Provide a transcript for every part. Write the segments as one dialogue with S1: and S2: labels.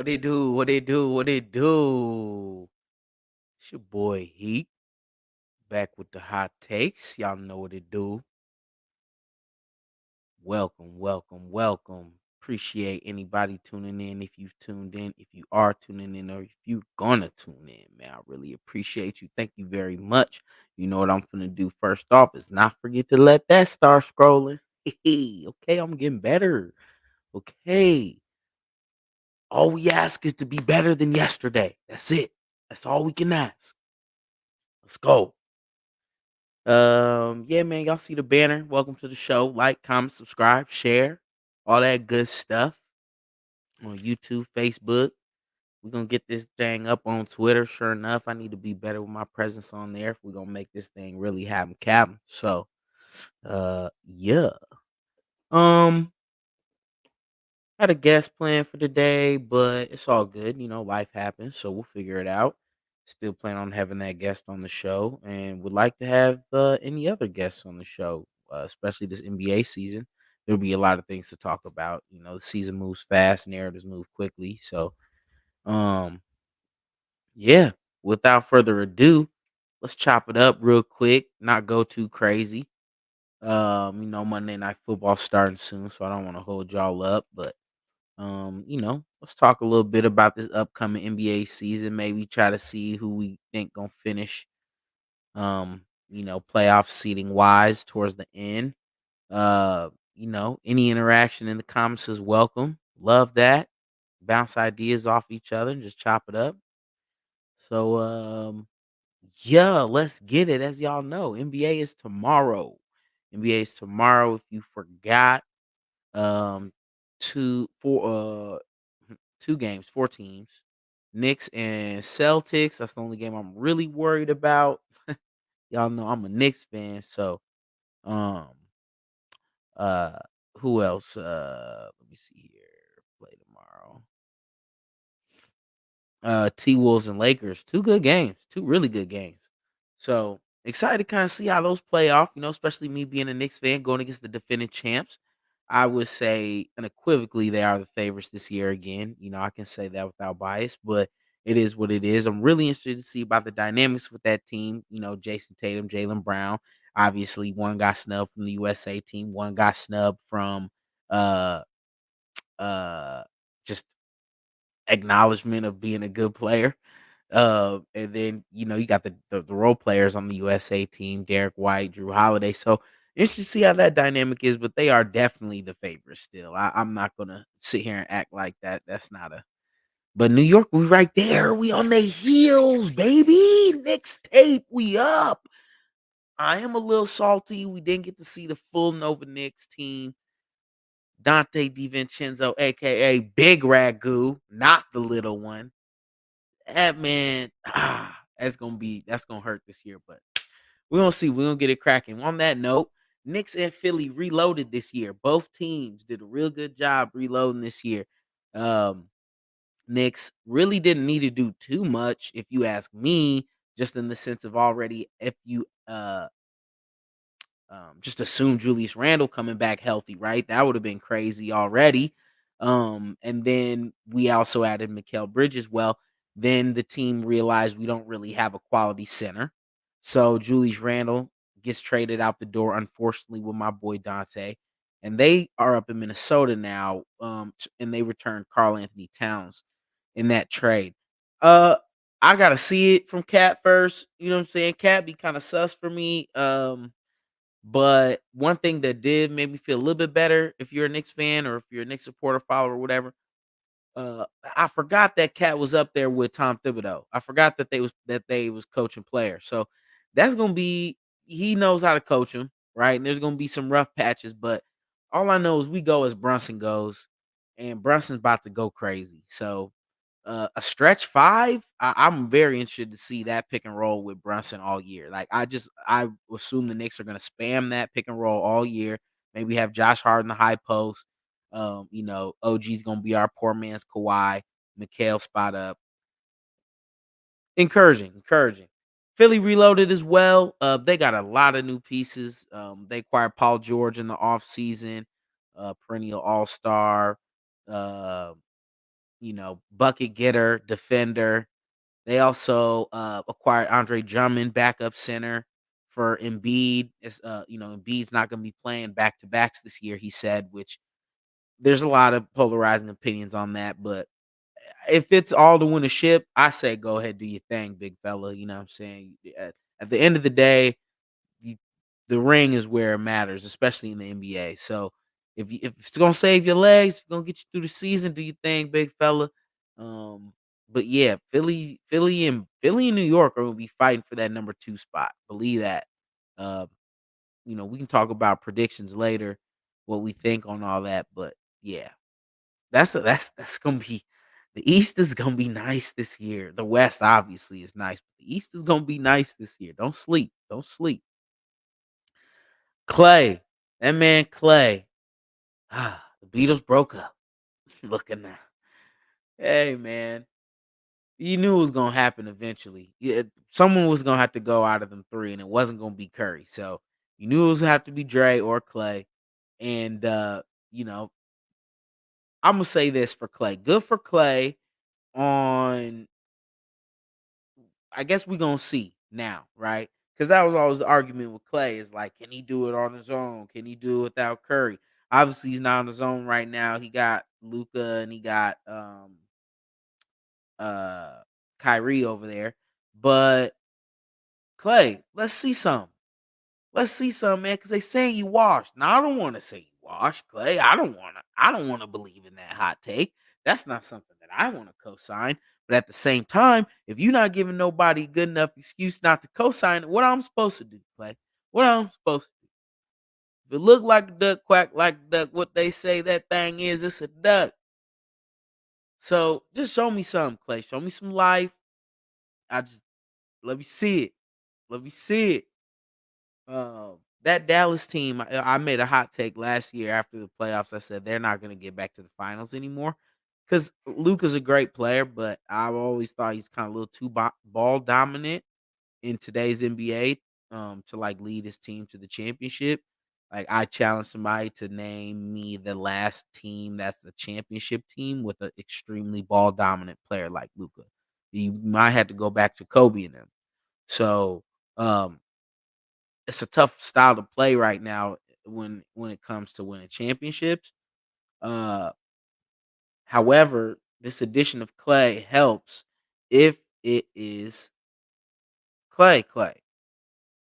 S1: What it do? What it do? What it do? It's your boy Heat back with the hot takes. Y'all know what it do. Welcome, welcome, welcome. Appreciate anybody tuning in. If you've tuned in, if you are tuning in, or if you're gonna tune in, man, I really appreciate you. Thank you very much. You know what I'm gonna do first off is not forget to let that start scrolling. Okay, I'm getting better. Okay. All we ask is to be better than yesterday. That's it. That's all we can ask. Let's go. Yeah, man, y'all see the banner. Welcome to the show. Like, comment, subscribe, share, all that good stuff on YouTube, Facebook. We're gonna get this thing up on Twitter. Sure enough, I need to be better with my presence on there if we're gonna make this thing really happen, Captain. So yeah. Um Had a guest plan for today, but it's all good. You know, life happens, so we'll figure it out. Still plan on having that guest on the show, and would like to have any other guests on the show, especially this NBA season. There'll be a lot of things to talk about. You know, the season moves fast, narratives move quickly. So, um, yeah. Without further ado, let's chop it up real quick. Not go too crazy. Monday Night Football starting soon, so I don't want to hold y'all up, but let's talk a little bit about this upcoming NBA season. Maybe try to see who we think gonna finish. Playoff seating wise towards the end. Any interaction in the comments is welcome. Love that. Bounce ideas off each other and just chop it up. So yeah, let's get it. As y'all know, NBA is tomorrow. NBA is tomorrow. If you forgot, um, two four 2 games, 4 teams. Knicks and Celtics. That's the only game I'm really worried about. Y'all know I'm a Knicks fan, so um uh who else? Let me see here. Play tomorrow. T Wolves and Lakers. 2 good games. 2 really good games. So excited to kind of see how those play off, especially me being a Knicks fan going against the defending champs. I would say unequivocally they are the favorites this year again. I can say that without bias, but it is what it is. I'm really interested to see about the dynamics with that team. Jason Tatum, Jalen Brown. Obviously, one got snubbed from the USA team, one got snubbed from uh uh just acknowledgement of being a good player. And then you got the role players on the USA team, Derek White, Drew Holiday. So interested to see how that dynamic is, but they are definitely the favorites still. I'm not gonna sit here and act like that. That's not a. But New York, we right there. We on the heels, baby. Next tape, we up. I am a little salty. We didn't get to see the full Nova Knicks team. Dante DiVincenzo, aka Big Ragu, not the little one. That man, that's gonna hurt this year, but we're gonna see. We're gonna get it cracking. On that note, Knicks and Philly reloaded this year. Both teams did a real good job reloading this year. Um, Knicks really didn't need to do too much, if you ask me, just in the sense of already if you just assume Julius Randle coming back healthy, right? That would have been crazy already. And then we also added Mikal Bridges. Well, then the team realized we don't really have a quality center. So Julius Randle gets traded out the door, unfortunately, with my boy Dante. And they are up in Minnesota now. And they returned Carl Anthony Towns in that trade. Uh I gotta see it from Cat first. You know what I'm saying? Cat be kind of sus for me. But one thing that did make me feel a little bit better, if you're a Knicks fan or if you're a Knicks supporter, follower, or whatever, I forgot that Cat was up there with Tom Thibodeau. I forgot that they was coaching players. So that's gonna be he knows how to coach them, right? And there's gonna be some rough patches, but all I know is we go as Brunson goes, and Brunson's about to go crazy. So a stretch five, I'm very interested to see that pick and roll with Brunson all year. Like I assume the Knicks are gonna spam that pick and roll all year. Maybe have Josh Hart in the high post. OG's gonna be our poor man's Kawhi. Mikhail spot up. Encouraging, encouraging. Philly reloaded as well. They got a lot of new pieces. They acquired Paul George in the offseason, perennial all-star. Uh bucket getter, defender. They also acquired Andre Drummond, backup center for Embiid. Embiid's not going to be playing back to backs this year, he said, which there's a lot of polarizing opinions on that. But if it's all to win a ship, I say go ahead, do your thing, big fella. You know what I'm saying? At the end of the day, you, the ring is where it matters, especially in the NBA. So if it's gonna save your legs, if it's gonna get you through the season, do your thing, big fella. Um, but yeah, Philly and New York are gonna be fighting for that number 2 spot. Believe that. Uh, we can talk about predictions later, what we think on all that. But yeah, that's gonna be the East is gonna be nice this year. The West obviously is nice, but the East is gonna be nice this year. Don't sleep. Don't sleep. Clay, that man Clay. The Beatles broke up. Look at that. Hey man, you knew it was gonna happen eventually. Yeah, someone was gonna have to go out of them three, and it wasn't gonna be Curry. So you knew it was gonna have to be Dre or Clay. And you know, I'm gonna say this for Clay. Good for Clay on I guess we're gonna see now, right? Because that was always the argument with Clay is like, can he do it on his own? Can he do it without Curry? Obviously, he's not on his own right now. He got Luca and he got uh Kyrie over there. But Clay, let's see some. Let's see some, man, because they saying you washed. Now I don't want to say you washed, Clay. I don't wanna believe in that hot take. That's not something that I want to co-sign. But at the same time, if you're not giving nobody a good enough excuse not to co-sign it, what I'm supposed to do, Clay? What I'm supposed to do? If it look like a duck, quack like a duck, what they say that thing is, it's a duck. So just show me something, Clay. Show me some life. I just let me see it. Let me see it. That Dallas team, I made a hot take last year after the playoffs. I said they're not going to get back to the finals anymore because Luka's a great player, but I've always thought he's kind of a little too ball dominant in today's NBA to like lead his team to the championship. Like I challenge somebody to name me the last team that's a championship team with an extremely ball dominant player like Luka. You might have to go back to Kobe and them. So um, it's a tough style to play right now when it comes to winning championships. Uh, However, this addition of Clay helps if it is Clay,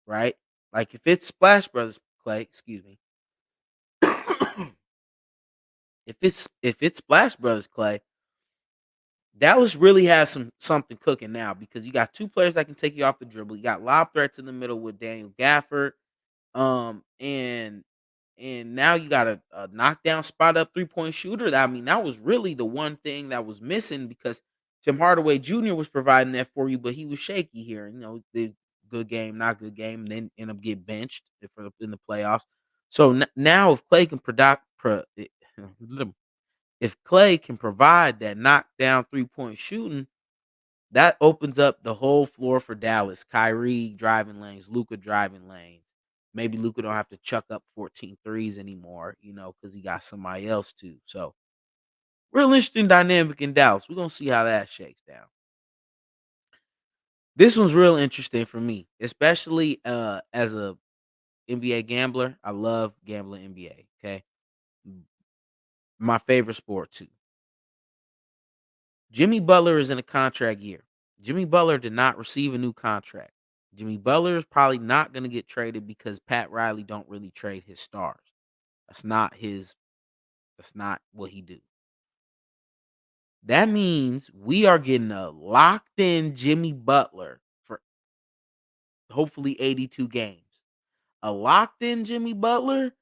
S1: right? Like if it's Splash Brothers Clay, excuse me. If it's Splash Brothers Clay, Dallas really has something cooking now because you got two players that can take you off the dribble. You got lob threats in the middle with Daniel Gafford, um, and and now you got a knockdown spot up 3-point shooter. That was really the one thing that was missing because Tim Hardaway Jr. was providing that for you, but he was shaky here. The good game, not good game, and then end up get benched in the playoffs. So now if Clay can if Clay can provide that knockdown 3-point shooting, that opens up the whole floor for Dallas. Kyrie driving lanes, Luca driving lanes. Maybe Luca don't have to chuck up 14 threes anymore, because he got somebody else too. So real interesting dynamic in Dallas. We're gonna see how that shakes down. This one's real interesting for me, especially as a NBA gambler. I love gambling NBA. Okay. My favorite sport too. Jimmy Butler is in a contract year. Jimmy Butler did not receive a new contract. Jimmy Butler is probably not going to get traded because Pat Riley don't really trade his stars. That's not his that's not what he do. That means we are getting a locked in Jimmy Butler for hopefully 82 games. A locked in Jimmy Butler,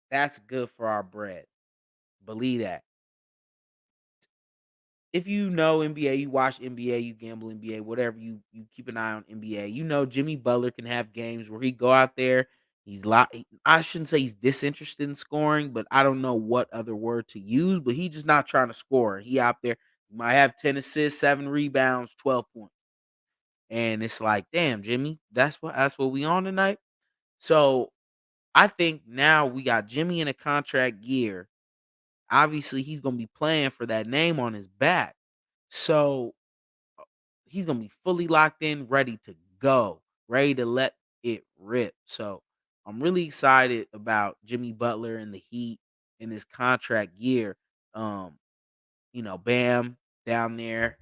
S1: that's good for our bread. Believe that. If you know NBA, you watch NBA, you gamble NBA, whatever you keep an eye on NBA. You know Jimmy Butler can have games where he go out there. I shouldn't say he's disinterested in scoring, but I don't know what other word to use. But he just not trying to score. He out there might have 10 assists, 7 rebounds, 12 points, and it's like, damn, Jimmy, that's what we on tonight. So I think now we got Jimmy in a contract year. Obviously, he's gonna be playing for that name on his back. So he's gonna be fully locked in, ready to go, ready to let it rip. So I'm really excited about Jimmy Butler and the Heat in this contract year. Um, Bam down there,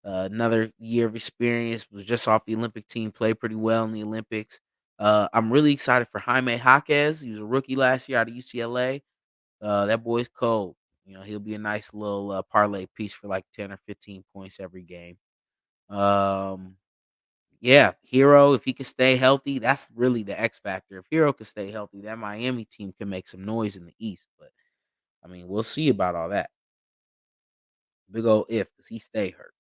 S1: another year of experience, was just off the Olympic team, played pretty well in the Olympics. I'm really excited for Jaime Jaquez. He was a rookie last year out of UCLA. That boy's cold. He'll be a nice little parlay piece for like 10 or 15 points every game. Um, yeah, Hero, if he can stay healthy, that's really the X factor. If Hero can stay healthy, that Miami team can make some noise in the East. But I mean, we'll see about all that. Big old if, does he stay hurt?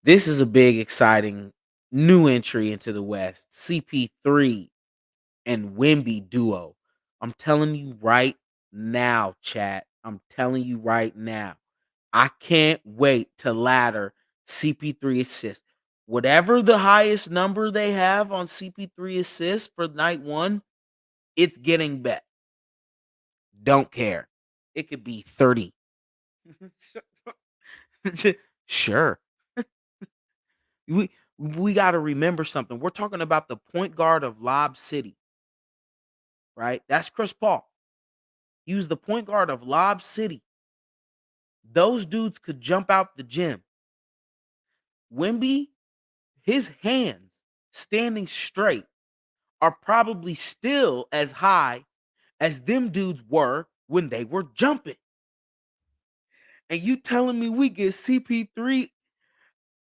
S1: This is a big, exciting new entry into the West. CP3 and Wimby duo. I'm telling you right now, chat. I'm telling you right now. I can't wait to ladder CP3 assists. Whatever the highest number they have on CP3 assists for night one, it's getting bet. Don't care. It could be 30. Sure. We we got to remember something. We're talking about the point guard of Lob City, right? That's Chris Paul. He was the point guard of Lob City. Those dudes could jump out the gym. Wimby, his hands standing straight are probably still as high as them dudes were when they were jumping. And you telling me we get CP3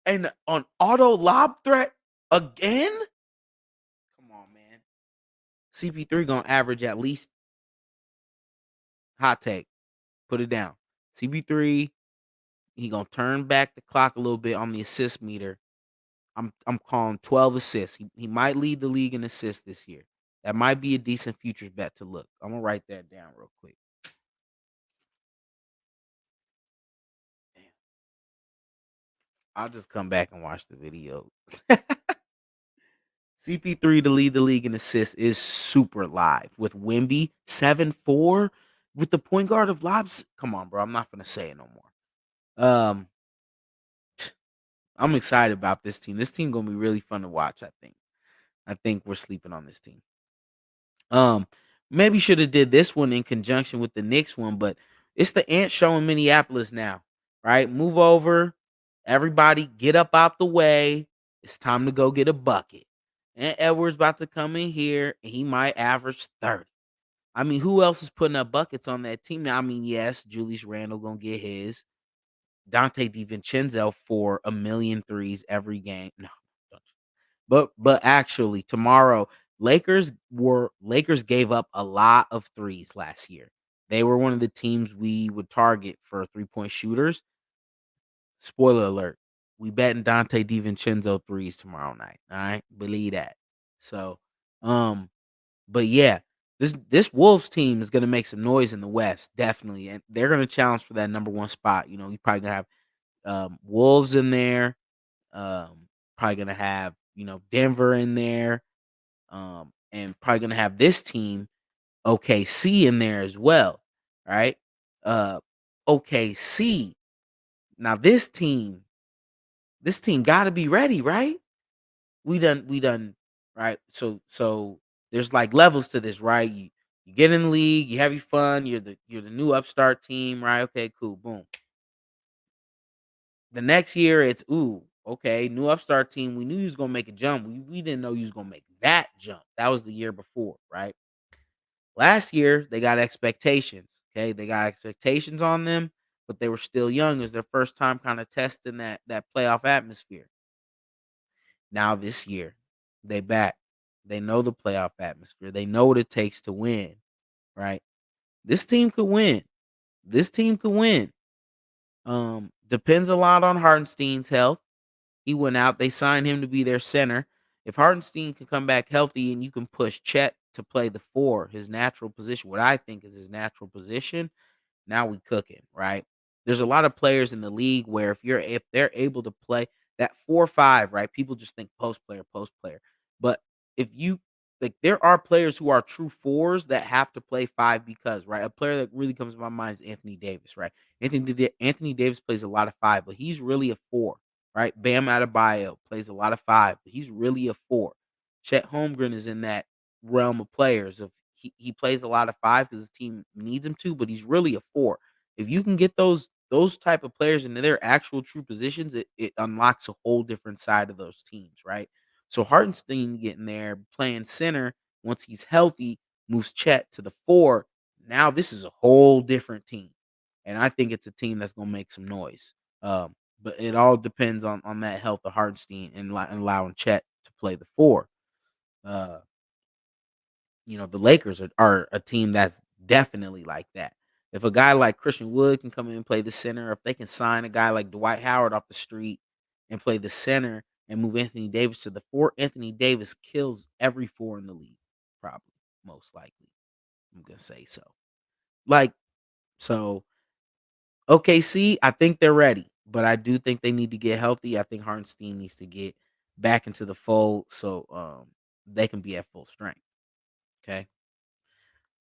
S1: and an auto lob threat again? Come on, man. CP3 gonna average at least, hot take. Put it down. CP3, he gonna turn back the clock a little bit on the assist meter. I'm calling 12 assists. He might lead the league in assists this year. That might be a decent futures bet to look. I'm gonna write that down real quick. Damn. I'll just come back and watch the video. CP3 to lead the league in assists is super live with Wimby 7-4 with the point guard of Lobs. Come on, bro. I'm not gonna say it no more. I'm excited about this team. This team gonna be really fun to watch. I think we're sleeping on this team. Um, Maybe should have did this one in conjunction with the Knicks one, but it's the Ant show in Minneapolis now, right? Move over, everybody, get up out the way. It's time to go get a bucket. And Edwards about to come in here, and he might average 30. I mean, who else is putting up buckets on that team now? I mean, yes, Julius Randle gonna get his. Dante DiVincenzo for a million threes every game. No, don't you. But actually tomorrow Lakers gave up a lot of threes last year. They were one of the teams we would target for 3-point shooters. Spoiler alert. We betting Dante DiVincenzo threes tomorrow night. All right. Believe that. So but yeah, this Wolves team is gonna make some noise in the West, definitely. And they're gonna challenge for that number one spot. You probably gonna have Wolves in there. Probably gonna have Denver in there. And probably gonna have this team OKC in there as well. Right? Uh, OKC. Now this team got to be ready, right? We done right. So there's like levels to this, right? You get in the league, you have your fun, you're the new upstart team, right? Okay, cool, boom. The next year, it's okay, new upstart team. We knew you was gonna make a jump. We didn't know you was gonna make that jump. That was the year before, right? Last year, they got expectations. Okay, they got expectations on them, but they were still young. It was their first time kind of testing that playoff atmosphere. Now this year, they back. They know the playoff atmosphere. They know what it takes to win, right? This team could win. This team could win. Depends a lot on Hartenstein's health. He went out. They signed him to be their center. If Hartenstein can come back healthy and you can push Chet to play the four, his natural position, what I think is his natural position, now we cooking, right? There's a lot of players in the league where if they're able to play that 4-5, right? People just think post player, post player. But if you like, there are players who are true fours that have to play 5 because, right? A player that really comes to my mind is Anthony Davis, right? Anthony Davis plays a lot of 5, but he's really a 4, right? Bam Adebayo plays a lot of 5, but he's really a 4. Chet Holmgren is in that realm of players of he plays a lot of 5 because his team needs him to, but he's really a 4. If you can get those type of players into their actual true positions, it unlocks a whole different side of those teams, right? So Hartenstein getting there, playing center once he's healthy, moves Chet to the 4. Now this is a whole different team, and I think it's a team that's gonna make some noise. But it all depends on that health of Hartenstein and allowing Chet to play the 4. Uh, the Lakers are a team that's definitely like that. If a guy like Christian Wood can come in and play the center, if they can sign a guy like Dwight Howard off the street and play the center and move Anthony Davis to the 4, Anthony Davis kills every 4 in the league, probably, most likely. I'm gonna say so. Like, so OKC, I think they're ready, but I do think they need to get healthy. I think Hartenstein needs to get back into the fold so they can be at full strength. Okay.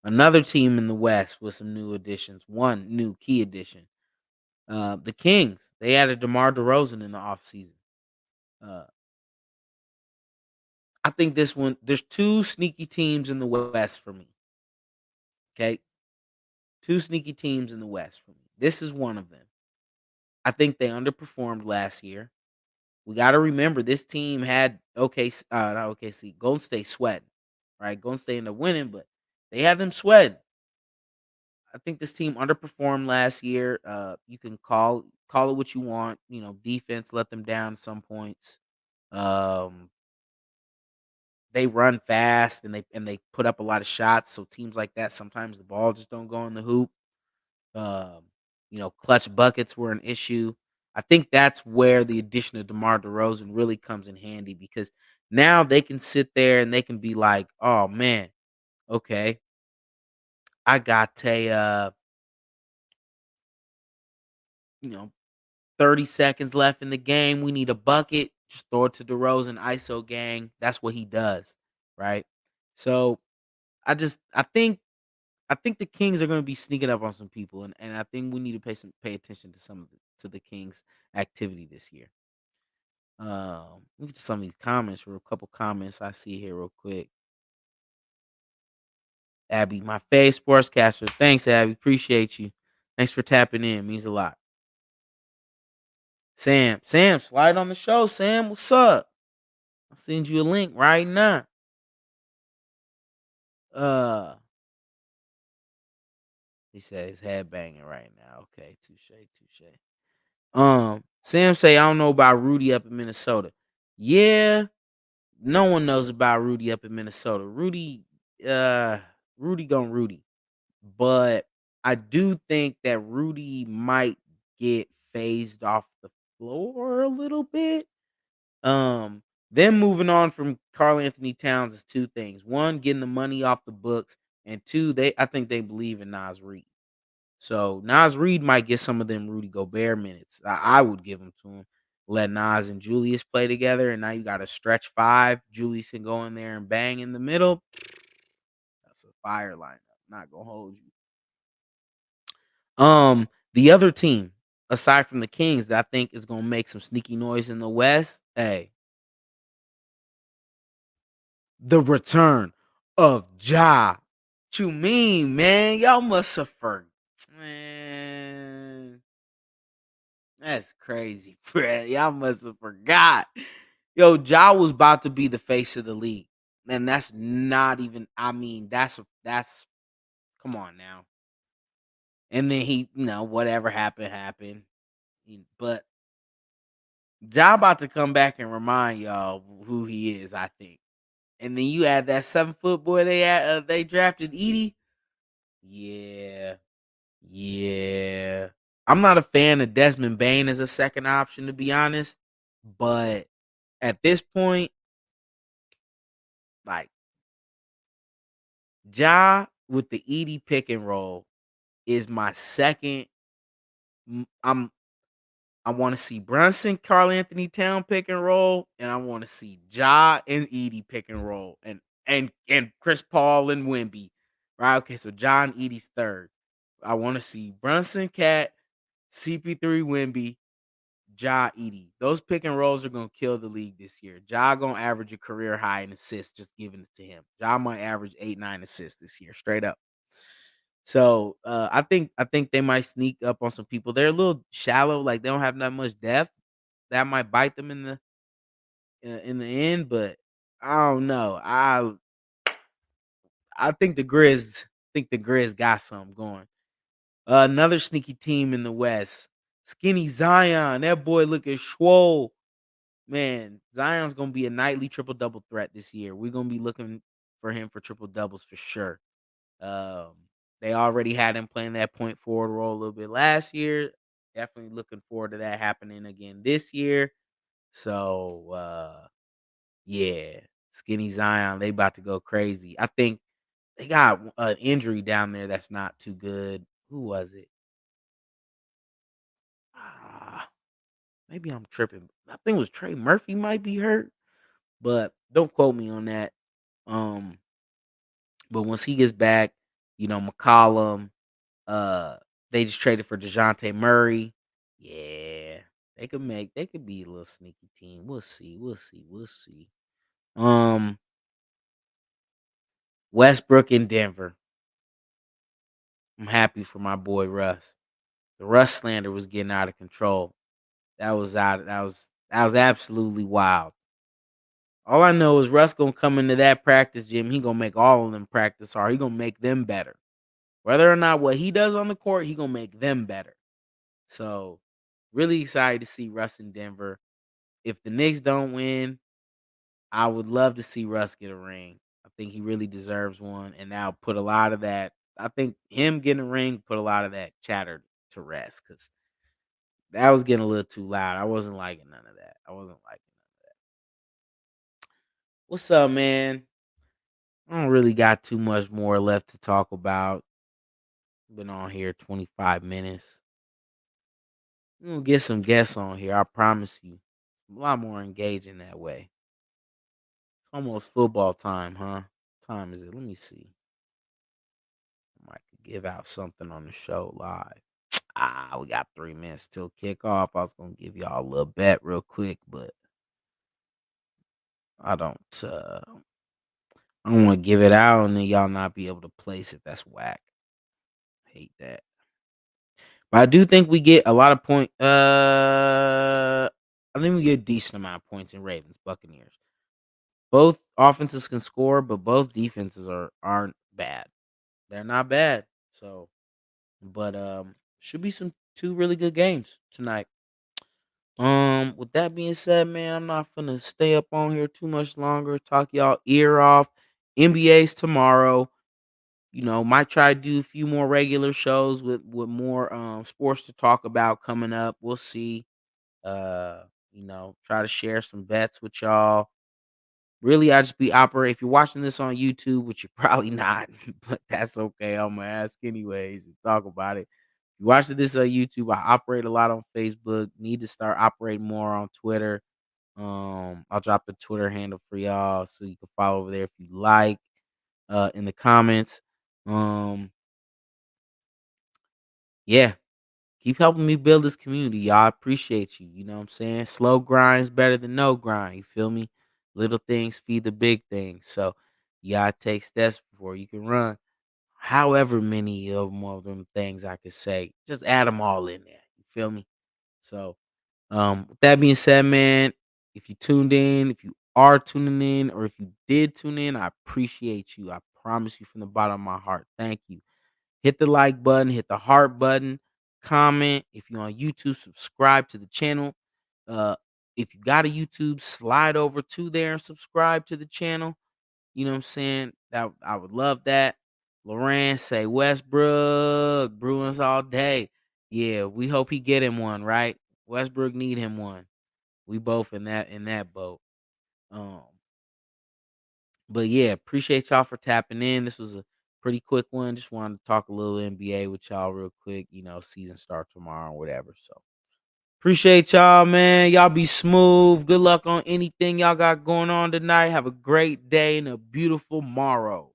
S1: Another team in the West with some new additions, one new key addition. The Kings, they added DeMar DeRozan in the offseason. Uh, I think this one, there's two sneaky teams in the West for me. Okay. Two sneaky teams in the West for me. This is one of them. I think they underperformed last year. We got to remember this team had not OKC, Golden State sweating, right? Golden State ended up winning, but they had them sweating. I think this team underperformed last year. You can call it what you want. Defense let them down some points. Um, they run fast and they put up a lot of shots. So teams like that sometimes the ball just don't go in the hoop. Um, clutch buckets were an issue. I think that's where the addition of DeMar DeRozan really comes in handy because now they can sit there and they can be like, "Oh man, okay, I got you know 30 seconds left in the game. We need a bucket. Just throw it to DeRozan, ISO gang. That's what he does, right? So I think the Kings are going to be sneaking up on some people, and I think we need to pay attention to the Kings' activity this year. Let me get to some of these comments. For a couple comments I see here real quick. Abby, my fave sportscaster. Thanks, Abby. Appreciate you. Thanks for tapping in. Means a lot. Sam, slide on the show. Sam, what's up? I'll send you a link right now. Uh, he said his head banging right now. Okay, touche. Sam say I don't know about Rudy up in Minnesota. Yeah, no one knows about Rudy up in Minnesota. Uh, Rudy gone Rudy, but I do think that Rudy might get phased off the floor a little bit. Um, Them moving on from Carl Anthony Towns is two things. One, getting the money off the books, and two, I think they believe in Nas Reed. So Nas Reed might get some of them Rudy Gobert minutes. I would give them to him. Let Nas and Julius play together, and now you got a stretch 5. Julius can go in there and bang in the middle. That's a fire lineup. Not gonna hold you. The other team, aside from the Kings, that I think is gonna make some sneaky noise in the West. Hey, the return of Ja. What you mean, man? Y'all must have man. That's crazy, Brad. Y'all must have forgot. Yo, Ja was about to be the face of the league. And that's not even I mean, that's come on now. And then whatever happened, happened. But Ja about to come back and remind y'all who he is, I think. And then you add that 7-foot boy they drafted, Edie. Yeah. Yeah. I'm not a fan of Desmond Bain as a second option, to be honest. But at this point, like Ja with the Edie pick and roll is my second. I'm I want to see Brunson, Carl Anthony Town pick and roll, and I want to see Ja and Edie pick and roll. And and Chris Paul and Wemby, right? Okay, so John Edie's third. I want to see Brunson, Cat, CP3, Wemby, Ja Edie. Those pick and rolls are gonna kill the league this year. Ja gonna average a career high in assists, just giving it to him. Ja might average 8, 9 assists this year, straight up. So I think they might sneak up on some people. They're a little shallow, like they don't have that much depth. That might bite them in the end, but I don't know. I think the Grizz got something going. Another sneaky team in the West. Skinny Zion. That boy looking swole. Man, Zion's gonna be a nightly triple double threat this year. We're gonna be looking for him for triple doubles for sure. Um, they already had him playing that point forward role a little bit last year. Definitely looking forward to that happening again this year. So yeah, Skinny Zion, they about to go crazy. I think they got an injury down there that's not too good. Who was it? Ah, maybe I'm tripping. I think it was Trey Murphy might be hurt, but don't quote me on that. Um, but once he gets back, McCollum, uh, they just traded for DeJounte Murray. Yeah, they could be a little sneaky team. We'll see. We'll see. We'll see. Um, Westbrook in Denver. I'm happy for my boy Russ. The Russ slander was getting out of control. That was absolutely wild. All I know is Russ gonna come into that practice gym. He gonna make all of them practice hard. He gonna make them better. Whether or not what he does on the court, he gonna make them better. So, really excited to see Russ in Denver. If the Knicks don't win, I would love to see Russ get a ring. I think he really deserves one, and now put a lot of that. I think him getting a ring put a lot of that chatter to rest because that was getting a little too loud. I wasn't liking none of that. I wasn't liking. What's up, man? I don't really got too much more left to talk about. Been on here 25 minutes. We're gonna get some guests on here. I promise you. A lot more engaging that way. It's almost football time, huh? Time is it? Let me see. I might could give out something on the show live. We got 3 minutes till kickoff. I was gonna give y'all a little bet real quick, but I don't I don't wanna give it out and then y'all not be able to place it. That's whack. Hate that. But I do think we get a lot of I think we get a decent amount of points in Ravens, Buccaneers. Both offenses can score, but both defenses aren't bad. They're not bad. So, but should be some two really good games tonight. With that being said, man, I'm not gonna stay up on here too much longer. Talk y'all ear off. NBA's tomorrow. Might try to do a few more regular shows with more sports to talk about coming up. We'll see. Uh, try to share some bets with y'all. Really, I just be operating. If you're watching this on YouTube, which you're probably not, but that's okay. I'm gonna ask anyways and talk about it. If you're watching this on YouTube, I operate a lot on Facebook. Need to start operating more on Twitter. I'll drop the Twitter handle for y'all so you can follow over there if you like. In the comments. Um, yeah, keep helping me build this community, y'all. I appreciate you. You know what I'm saying? Slow grind's better than no grind. You feel me? Little things feed the big things. So you gotta take steps before you can run. However many of them things I could say, just add them all in there. You feel me? So, with that being said, man, if you tuned in, if you are tuning in, or if you did tune in, I appreciate you. I promise you from the bottom of my heart. Thank you. Hit the like button, hit the heart button, comment. If you're on YouTube, subscribe to the channel. Uh, if you got a YouTube, slide over to there and subscribe to the channel. You know what I'm saying? That I would love that. Loran say Westbrook, Bruins all day. Yeah, we hope he get him one, right? Westbrook need him one. We both in that boat. Um, but yeah, appreciate y'all for tapping in. This was a pretty quick one. Just wanted to talk a little NBA with y'all real quick. Season start tomorrow or whatever. So Appreciate y'all, man. Y'all be smooth. Good luck on anything y'all got going on tonight. Have a great day and a beautiful morrow.